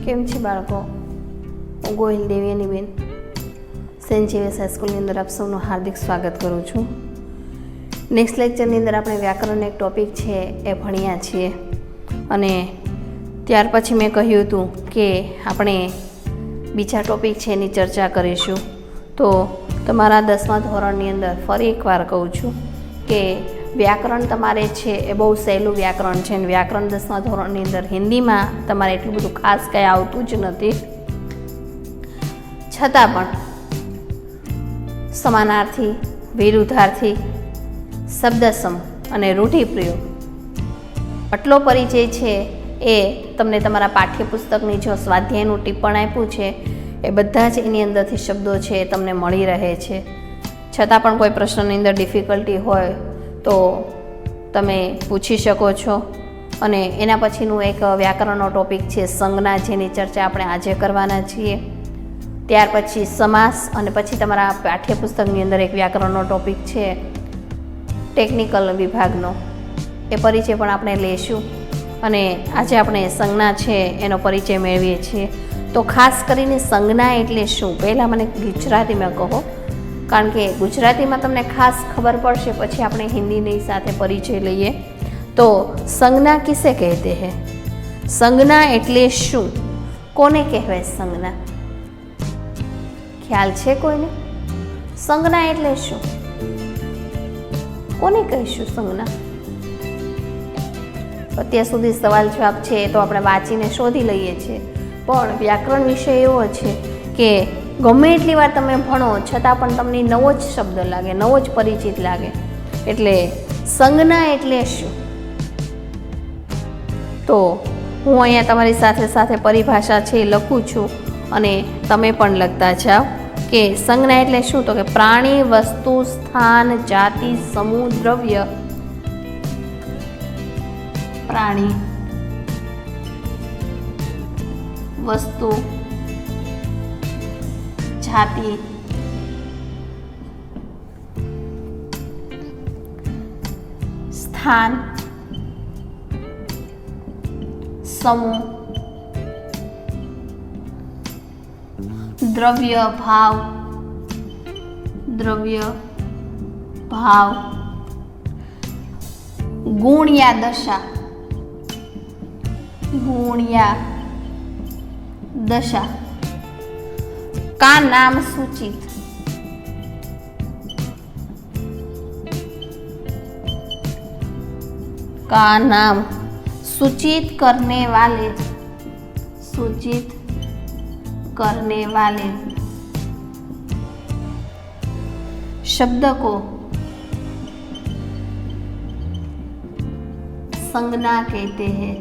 કેમ છે બાળકો? હું ગોહિલ દેવ્યાનીબેન સેન્ટ ઝેવિયર્સ હાઈસ્કૂલની અંદર આપ સૌનું હાર્દિક સ્વાગત કરું છું. નેક્સ્ટ લેક્ચરની અંદર આપણે વ્યાકરણનો એક ટૉપિક છે એ ભણ્યા છીએ અને ત્યાર પછી મેં કહ્યું હતું કે આપણે બીજા ટૉપિક છે એની ચર્ચા કરીશું. તો તમારા 10મા ધોરણની અંદર ફરી એકવાર કહું છું કે વ્યાકરણ તમારે છે એ બહુ સહેલું વ્યાકરણ છે અને વ્યાકરણ 10મા ધોરણની અંદર હિન્દીમાં તમારે એટલું બધું ખાસ કંઈ આવતું જ નથી. છતાં પણ સમાનાર્થી, વિરુદ્ધાર્થી, શબ્દસમ અને રૂઢિપ્રયોગ આટલો પરિચય છે એ તમને તમારા પાઠ્યપુસ્તકની જો સ્વાધ્યાયનું ટિપ્પણ આપ્યું છે એ બધા જ એની અંદરથી શબ્દો છે એ તમને મળી રહે છે. છતાં પણ કોઈ પ્રશ્નની અંદર ડિફિકલ્ટી હોય તો તમે પૂછી શકો છો. અને એના પછીનું એક વ્યાકરણનો ટૉપિક છે સંજ્ઞા, જેની ચર્ચા આપણે આજે કરવાના છીએ. ત્યાર પછી સમાસ અને પછી તમારા પાઠ્યપુસ્તકની અંદર એક વ્યાકરણનો ટૉપિક છે ટેકનિકલ વિભાગનો, એ પરિચય પણ આપણે લઈશું. અને આજે આપણે સંજ્ઞા છે એનો પરિચય મેળવીએ છીએ. તો ખાસ કરીને સંજ્ઞા એટલે શું, પહેલાં મને ગુજરાતીમાં કહો, કારણ કે ગુજરાતીમાં તમને ખાસ ખબર પડશે, પછી આપણે હિન્દીની સાથે પરિચય લઈએ. તો સંજ્ઞા કિસે કહેતે હૈ? સંજ્ઞા એટલે શું, કોને કહેવાય સંજ્ઞા? ખ્યાલ છે કોઈને? સંજ્ઞા એટલે શું, કોને કહીશું સંજ્ઞા? અત્યાર સુધી સવાલ જવાબ છે તો આપણે વાંચીને શોધી લઈએ છીએ, પણ વ્યાકરણ વિષય એવો છે કે ગમે એટલી વાર તમે ભણો છતાં પણ તમને નવો જ શબ્દ લાગે, નવો જ પરિચિત લાગે. એટલે સંજ્ઞા એટલે શું? તો હું અહીંયા તમારી સાથે સાથે પરિભાષા છે એ લખું છું અને તમે પણ લખતા જાઓ કે સંજ્ઞા એટલે શું. તો કે પ્રાણી, વસ્તુ, સ્થાન, જાતિ, સમૂહ, દ્રવ્ય. પ્રાણી, વસ્તુ, જાતિ, સ્થાન, સમૂહ, દ્રવ્ય, ભાવ, ગુણ યા દશા, का नाम सूचित, का नाम सूचित करने वाले शब्द को संज्ञा कहते हैं.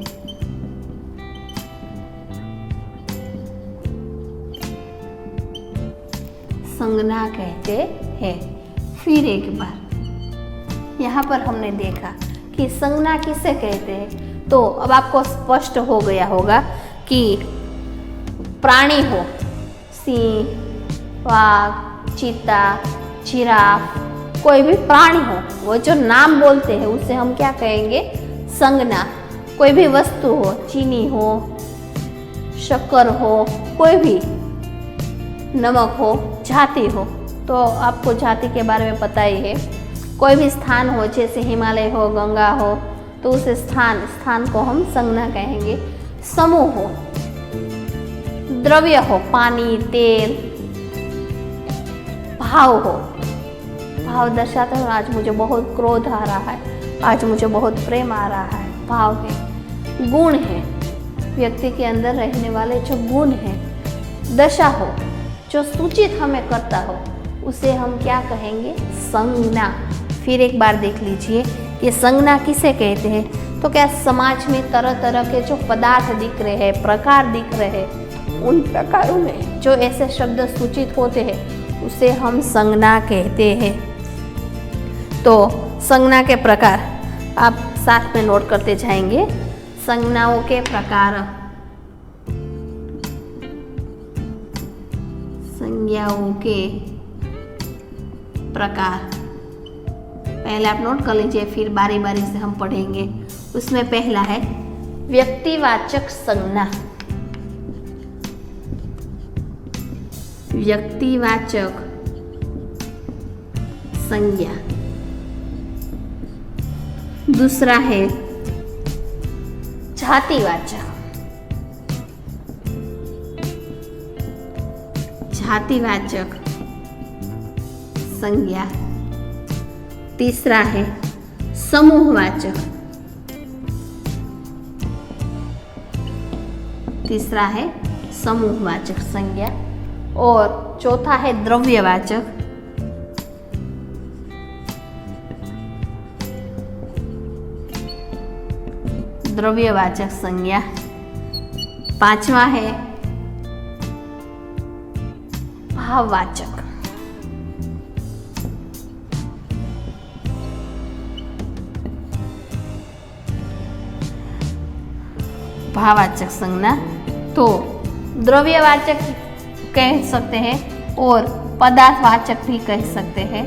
संज्ञा कहते हैं. फिर एक बार यहाँ पर हमने देखा कि संज्ञा किसे कहते हैं. तो अब आपको स्पष्ट हो गया होगा कि प्राणी हो, सिंह, वाघ, चीता, जिराफ, कोई भी प्राणी हो, वो जो नाम बोलते हैं उसे हम क्या कहेंगे? संज्ञा. कोई भी वस्तु हो, चीनी हो, शक्कर हो, कोई भी, नमक हो, जाति हो, तो आपको जाति के बारे में पता ही है. कोई भी स्थान हो, जैसे हिमालय हो, गंगा हो, तो उसे स्थान को हम संज्ञा कहेंगे. समूह हो, द्रव्य हो, पानी, तेल, भाव हो, भाव दर्शाते हैं आज मुझे बहुत क्रोध आ रहा है, आज मुझे बहुत प्रेम आ रहा है, भाव है. गुण है, व्यक्ति के अंदर रहने वाले जो गुण हैं. दशा हो, जो सूचित हमें करता हो, उसे हम क्या कहेंगे? संज्ञा. फिर एक बार देख लीजिए ये संज्ञा किसे कहते हैं. तो क्या समाज में तरह तरह के जो पदार्थ दिख रहे हैं, प्रकार दिख रहे हैं, उन प्रकारों में जो ऐसे शब्द सूचित होते हैं उसे हम संज्ञा कहते हैं. तो संज्ञा के प्रकार आप साथ में नोट करते जाएंगे. संज्ञाओं के प्रकार, संज्ञाओं के प्रकार पहले आप नोट कर लीजिए, फिर बारी बारी से हम पढ़ेंगे. उसमें पहला है व्यक्तिवाचक संज्ञा. व्यक्तिवाचक संज्ञा। दूसरा है जातिवाचक, जातिवाचक संज्ञा। तीसरा है समूहवाचक, तीसरा है समूहवाचक संज्ञा। और चौथा है द्रव्यवाचक, द्रव्यवाचक संज्ञा। पांचवा है भाववाचक, भाववाचक संज्ञा। तो द्रव्यवाचक कह सकते हैं और पदार्थवाचक भी कह सकते हैं।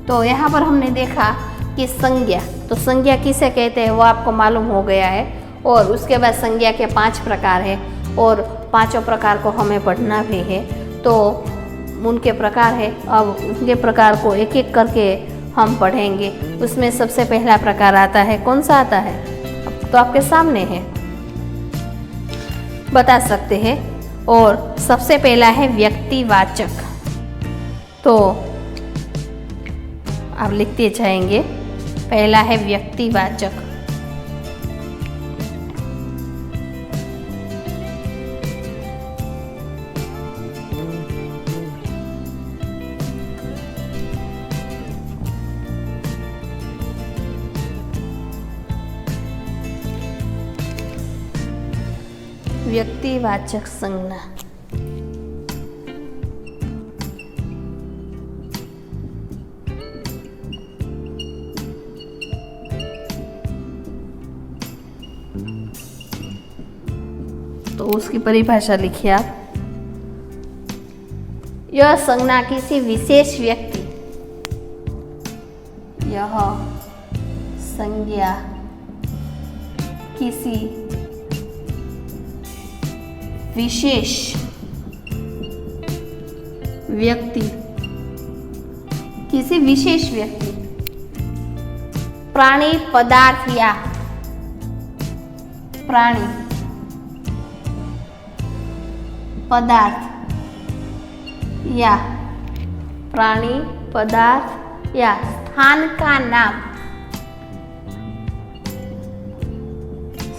तो यहाँ पर हमने देखा कि संज्ञा, तो संज्ञा किसे कहते हैं वो आपको मालूम हो गया है। और उसके बाद संज्ञा के 5 प्रकार है और पांचों प्रकार को हमें पढ़ना भी है। तो उनके प्रकार है, अब उनके प्रकार को एक एक करके हम पढ़ेंगे। उसमें सबसे पहला प्रकार आता है, कौन सा आता है तो आपके सामने है, बता सकते हैं। और सबसे पहला है व्यक्तिवाचक। तो आप लिखते जाएंगे, पहला है व्यक्तिवाचक। व्यक्तिवाचक संज्ञा। तो उसकी परिभाषा लिखिए आप। यह संज्ञा किसी विशेष व्यक्ति, यह संज्ञा किसी विशेष व्यक्ति, किसी विशेष व्यक्ति, प्राणी, पदार्थ या प्राणी, पदार्थ या प्राणी, पदार्थ या स्थान का नाम,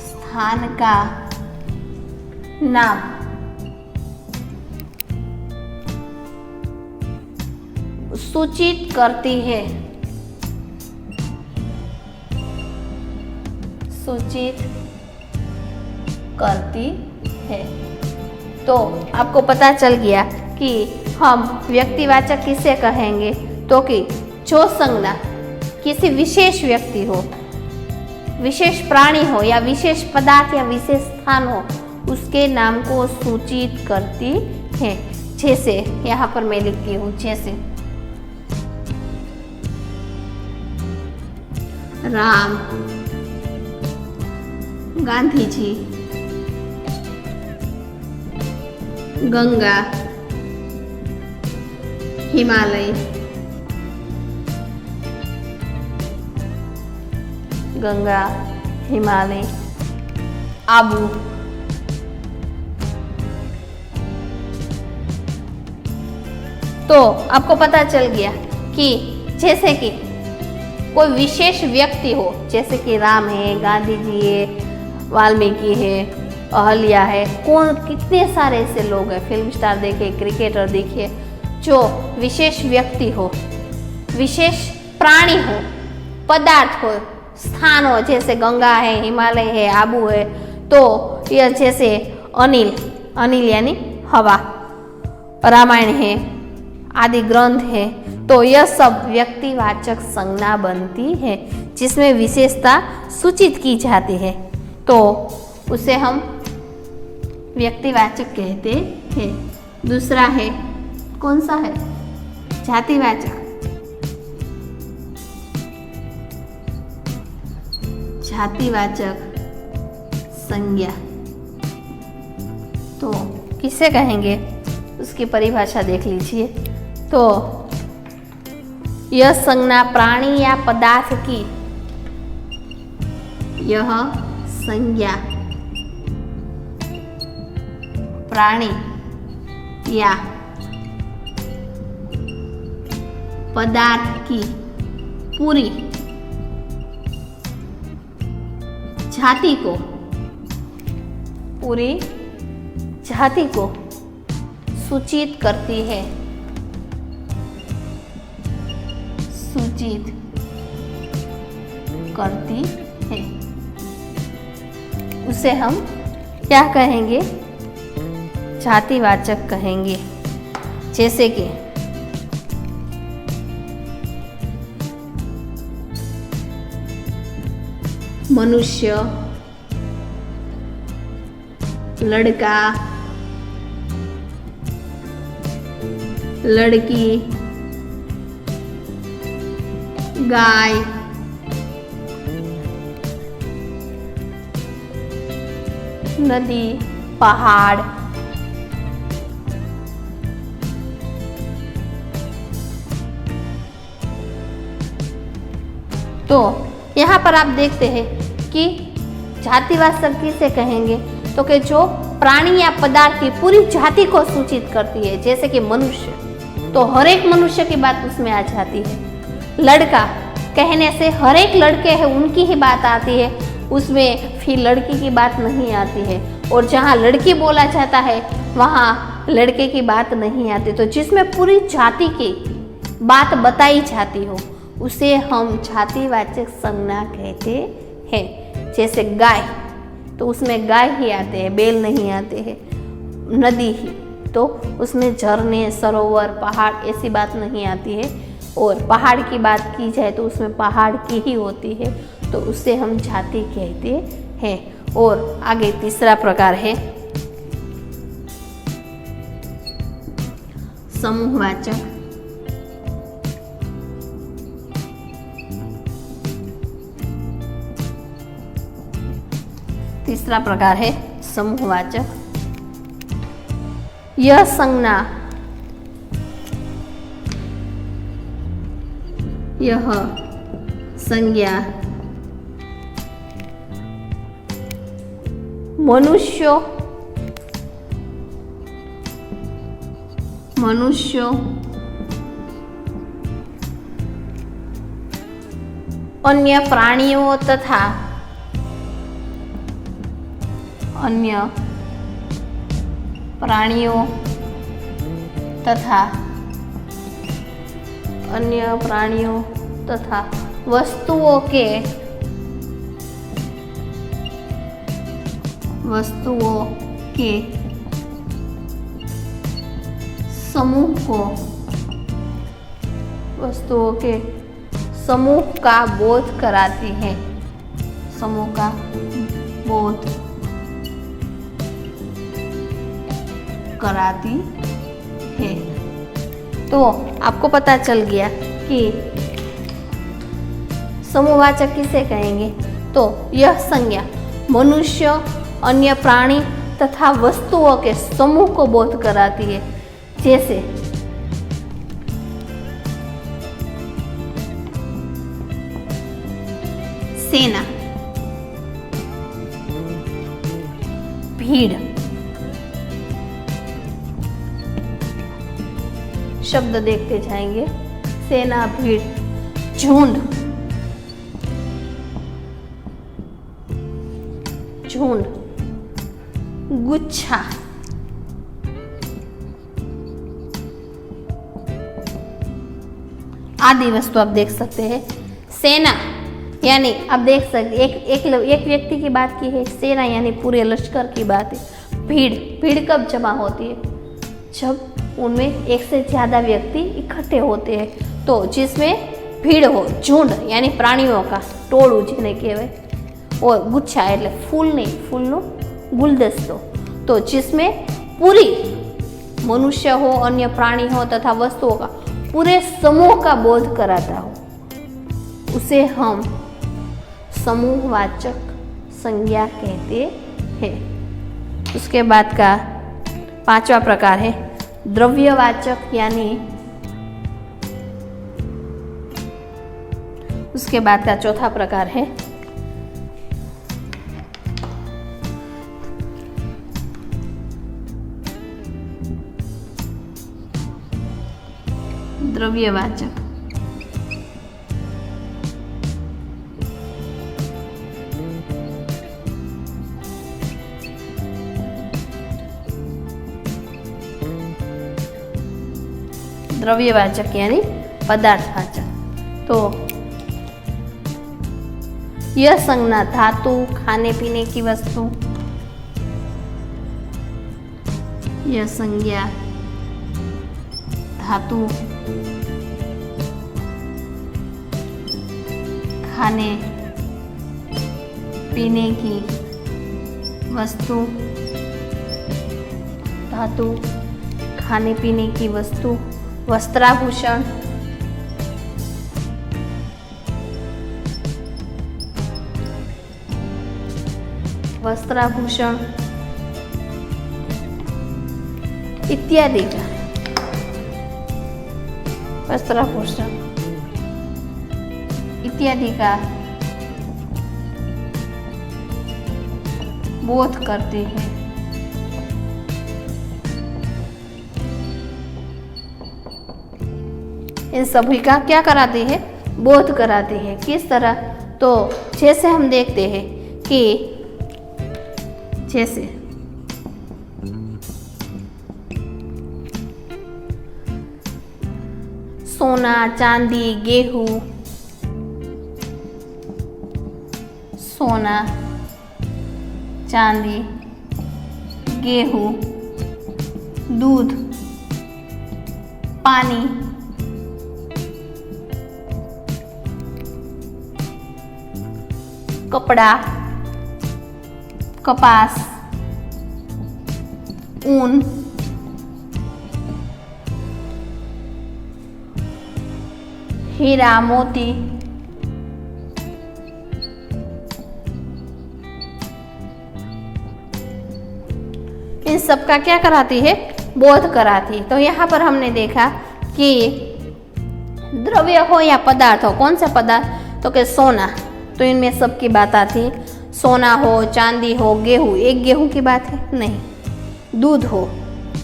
स्थान का नाम सूचित करती है, सूचित करती है। तो आपको पता चल गया कि हम व्यक्तिवाचक किसे कहेंगे, तो कि जो संज्ञा किसी विशेष व्यक्ति हो, विशेष प्राणी हो या विशेष पदार्थ या विशेष स्थान हो, उसके नाम को सूचित करती है। जैसे यहाँ पर मैं लिखती हूँ, जैसे राम, गांधी जी, गंगा, हिमालय, गंगा, हिमालय, आबू। तो आपको पता चल गया कि जैसे कि कोई विशेष व्यक्ति हो, जैसे कि राम है, गांधी जी है, वाल्मीकि है, अहल्या है, कौन कितने सारे ऐसे लोग हैं, फिल्म स्टार देखिए, क्रिकेटर देखिए, जो विशेष व्यक्ति हो, विशेष प्राणी हो, पदार्थ हो, स्थान हो, जैसे गंगा है, हिमालय है, आबू है। तो यह जैसे अनिल, अनिल यानी हवा, रामायण है, आदि ग्रंथ है। तो यह सब व्यक्तिवाचक संज्ञा बनती है जिसमें विशेषता सूचित की जाती है। तो उसे हम व्यक्तिवाचक कहते हैं। दूसरा है, कौन सा है, जातिवाचक। जातिवाचक संज्ञा। तो किसे कहेंगे उसकी परिभाषा देख लीजिए। तो यह संज्ञा प्राणी या पदार्थ की, यह संज्ञा प्राणी या पदार्थ की पूरी जाति को, पूरी जाति को सूचित करती है, सूचित करती है, उसे हम क्या कहेंगे? जातिवाचक कहेंगे। जैसे कि मनुष्य, लड़का, लड़की, गाय, नदी, पहाड़, तो यहाँ पर आप देखते हैं कि जातिवाचक किसे कहेंगे? तो कि जो प्राणी या पदार्थ की पूरी जाति को सूचित करती है। जैसे कि मनुष्य, तो हर एक मनुष्य की बात उसमें आ जाती है। लड़का कहने से हर एक लड़के हैं उनकी ही बात आती है, उसमें फिर लड़की की बात नहीं आती है। और जहाँ लड़की बोला जाता है वहाँ लड़के की बात नहीं आती। तो जिसमें पूरी जाति की बात बताई जाती हो उसे हम जातिवाचक संज्ञा कहते हैं। जैसे गाय, तो उसमें गाय ही आते हैं, बैल नहीं आते हैं। नदी ही, तो उसमें झरने, सरोवर, पहाड़ ऐसी बात नहीं आती है। और पहाड़ की बात की जाए तो उसमें पहाड़ की ही होती है, तो उससे हम जाति कहते हैं। और आगे तीसरा प्रकार है समूहवाचक। तीसरा प्रकार है समूहवाचक। यह संज्ञा, यह संज्ञा मनुष्यों, अन्य प्राणियों तथा अन्य प्राणियों तथा वस्तुओं के समूह का बोध कराती है। समूह का बोध कराती है। तो आपको पता चल गया कि समूहवाचक किसे कहेंगे। तो यह संज्ञा मनुष्य, अन्य प्राणी तथा वस्तुओं के समूह को बोध कराती है। जैसे सेना, भीड़, शब्द देखते जाएंगे। सेना, भीड़, झुंड, गुच्छा, आदि वस्तु आप देख सकते हैं। सेना यानी आप देख सकते एक व्यक्ति की बात की है। सेना यानी पूरे लश्कर की बात है। भीड़ कब जमा होती है? जब उनमें एक से ज़्यादा व्यक्ति इकट्ठे होते हैं। तो जिसमें भीड़ हो, झुंड यानी प्राणियों का टोळू જેને કહેવાય। और गुच्छा એટલે फूलનો गुलदस्तो। तो जिसमें पूरी मनुष्य हो, अन्य प्राणी हो तथा वस्तुओं का पूरे समूह का बोध कराता हो, उसे हम समूहवाचक संज्ञा कहते है। उसके बाद का पांचवा प्रकार है द्रव्यवाचक यानी, उसके बाद का चौथा प्रकार है द्रव्यवाचक। द्रव्यवाचक यानी पदार्थवाचक। तो यह संज्ञा धातु, खाने पीने की वस्तु, यह संज्ञा धातु, खाने पीने की वस्तु, धातु, खाने पीने की वस्तु, वस्त्राभूषण, वस्त्राभूषण इत्यादि का, वस्त्राभूषण इत्यादि का बोध करते हैं। इन सभी का क्या कराते हैं? बोध कराते हैं। किस तरह? तो जैसे हम देखते हैं कि जैसे सोना, चांदी, गेहूं, सोना, चांदी, गेहूं, दूध, पानी, कपड़ा, कपास, ऊन, हीरा, मोती, इन सब का क्या कराती है? बोध कराती है। तो यहाँ पर हमने देखा कि द्रव्य हो या पदार्थ हो, कौन सा पदार्थ? तो कि सोना, तो इनमें सबकी बात आती। सोना हो, चांदी हो, गेहूं, एक गेहूं की बात है नहीं, दूध हो,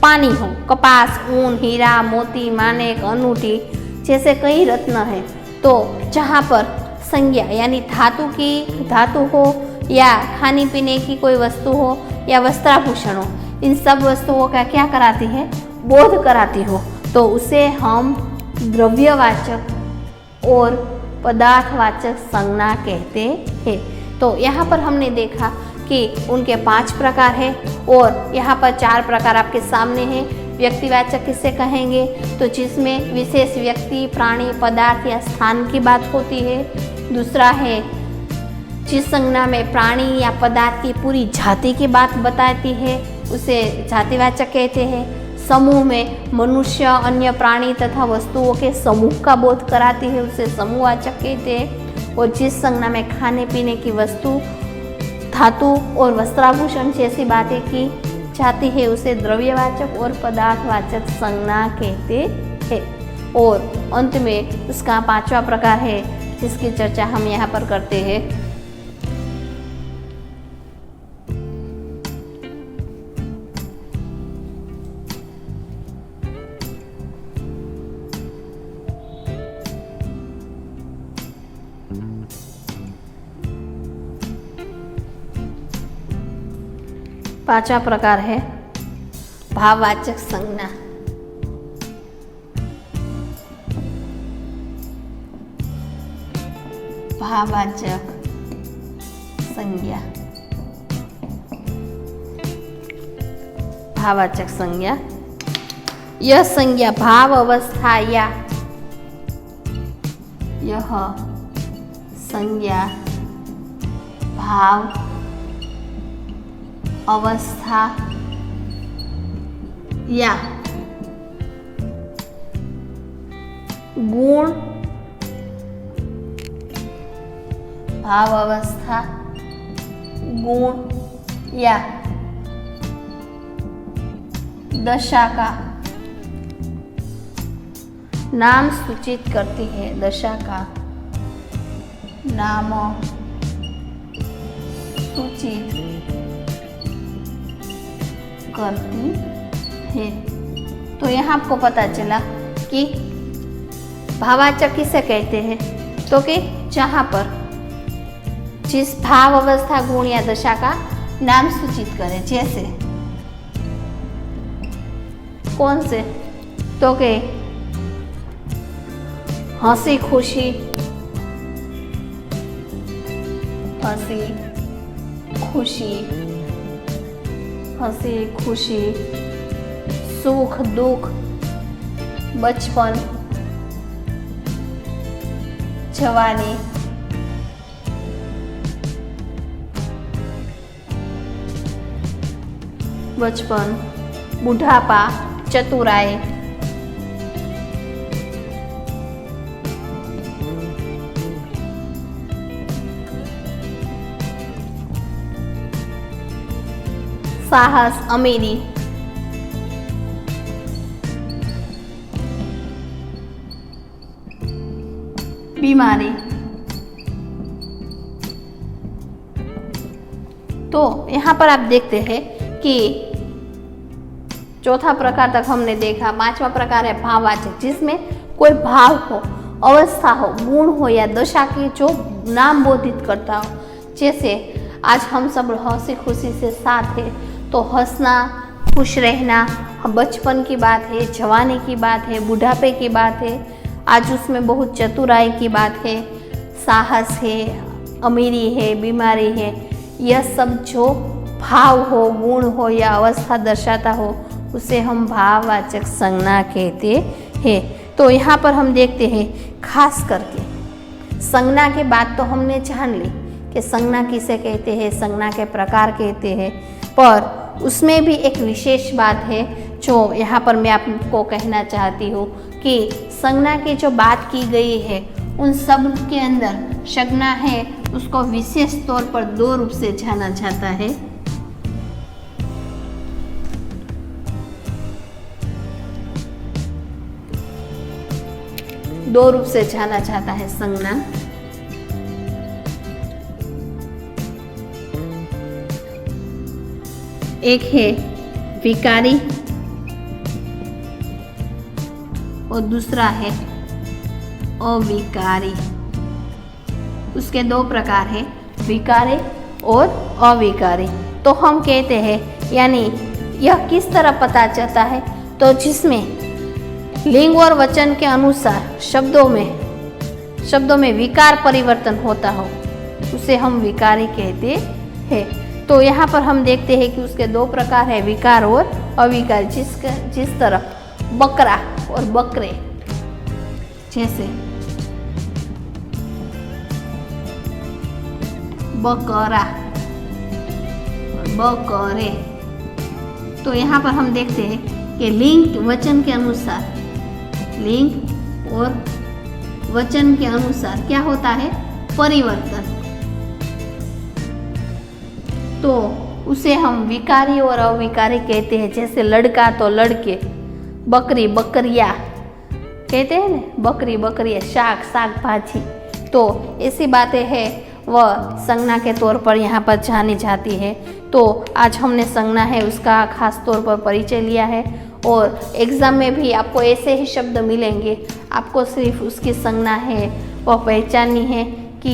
पानी हो, कपास, ऊन, हीरा, मोती, माणिक, अनूठी जैसे कई रत्न है। तो जहाँ पर संज्ञा यानी धातु हो या खाने पीने की कोई वस्तु हो या वस्त्राभूषण हो, इन सब वस्तुओं का क्या कराती है? बोध कराती हो, तो उसे हम द्रव्यवाचक और पदार्थवाचक संज्ञा कहते हैं। तो यहाँ पर हमने देखा कि उनके 5 प्रकार है और यहाँ पर 4 प्रकार आपके सामने हैं। व्यक्तिवाचक किसे कहेंगे? तो जिसमें विशेष व्यक्ति, प्राणी, पदार्थ या स्थान की बात होती है। दूसरा है जिस संज्ञा में प्राणी या पदार्थ की पूरी जाति की बात बताती है, उसे जातिवाचक कहते हैं। समूह में मनुष्य, अन्य प्राणी तथा वस्तुओं के समूह का बोध कराती है, उसे समूहवाचक कहते हैं। और जिस संज्ञा में खाने पीने की वस्तु, धातु और वस्त्राभूषण जैसी बातें की जाती है, उसे द्रव्यवाचक और पदार्थवाचक संज्ञा कहते हैं। और अंत में उसका 5वां प्रकार है जिसकी चर्चा हम यहाँ पर करते हैं। पांचवा प्रकार है भाववाचक संज्ञा। भाववाचक संज्ञा। भाववाचक संज्ञा, यह संज्ञा भाव अवस्था या यह संज्ञा भाव अवस्था या गुण, भाव अवस्था, गुण या दशा का नाम सूचित करती है, दशा का नाम सूचित करती है। तो यहाँ आपको पता चला कि भाववाचक किसे कहते हैं, तो कि जहाँ पर जिस भाव अवस्था गुण या दशा का नाम सूचित करे, जैसे कौन से, तो कि हंसी खुशी, हंसी खुशी, हंसी खुशी, सुख दुख, बचपन, जवानी, बचपन, बुढ़ापा, चतुराई, साहस, अमीरी, बीमारी। तो यहाँ पर आप देखते हैं कि चौथा प्रकार तक हमने देखा। पांचवा प्रकार है भाववाचक, जिसमें कोई भाव हो, अवस्था हो, गुण हो या दशा की जो नाम बोधित करता हो। जैसे आज हम सब हंसी खुशी से साथ हैं, तो हंसना, खुश रहना, बचपन की बात है, जवानी की बात है, बुढ़ापे की बात है, आज उसमें बहुत चतुराई की बात है, साहस है, अमीरी है, बीमारी है। यह सब जो भाव हो, गुण हो या अवस्था दर्शाता हो, उसे हम भाववाचक संज्ञा कहते हैं। तो यहाँ पर हम देखते हैं खास करके संज्ञा के बात तो हमने जान ली कि संज्ञा किसे कहते हैं, संज्ञा के प्रकार कहते हैं, पर उसमें भी एक विशेष बात है जो यहाँ पर मैं आपको कहना चाहती हूँ कि संज्ञा की जो बात की गई है, उन सब के अंदर संज्ञा है उसको विशेष तौर पर दो रूप से जाना जाता है। दो रूप से जाना जाता है संज्ञा। एक है विकारी और दूसरा है अविकारी। उसके दो प्रकार हैं, विकारी और अविकारी। तो हम कहते हैं, यानी यह किस तरह पता चलता है, तो जिसमें लिंग और वचन के अनुसार शब्दों में विकार परिवर्तन होता हो, उसे हम विकारी कहते हैं। तो यहाँ पर हम देखते हैं कि उसके दो प्रकार है, विकार और अविकार। जिस तरह बकरा और बकरे, जैसे बकरा और बकरे। तो यहाँ पर हम देखते हैं कि लिंग वचन के अनुसार, लिंग और वचन के अनुसार क्या होता है, परिवर्तन। तो उसे हम विकारी और अविकारी कहते हैं। जैसे लड़का तो लड़के, बकरी बकरिया कहते हैं ना, बकरी बकरिया, शाक भाजी। तो ऐसी बातें हैं वह संज्ञा के तौर पर यहाँ पर जानी जाती है। तो आज हमने संज्ञा है उसका खास तौर पर परिचय लिया है, और एग्ज़ाम में भी आपको ऐसे ही शब्द मिलेंगे। आपको सिर्फ उसकी संज्ञा है वह पहचाननी है कि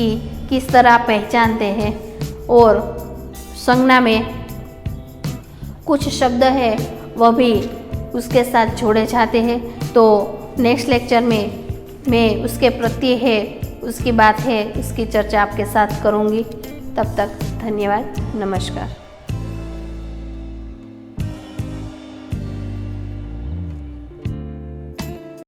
किस तरह पहचानते हैं, और संज्ञा में कुछ शब्द है वह भी उसके साथ जोड़े जाते हैं। तो नेक्स्ट लेक्चर में मैं उसके प्रत्यय है, उसकी बात है, उसकी चर्चा आपके साथ करूँगी। तब तक धन्यवाद, नमस्कार।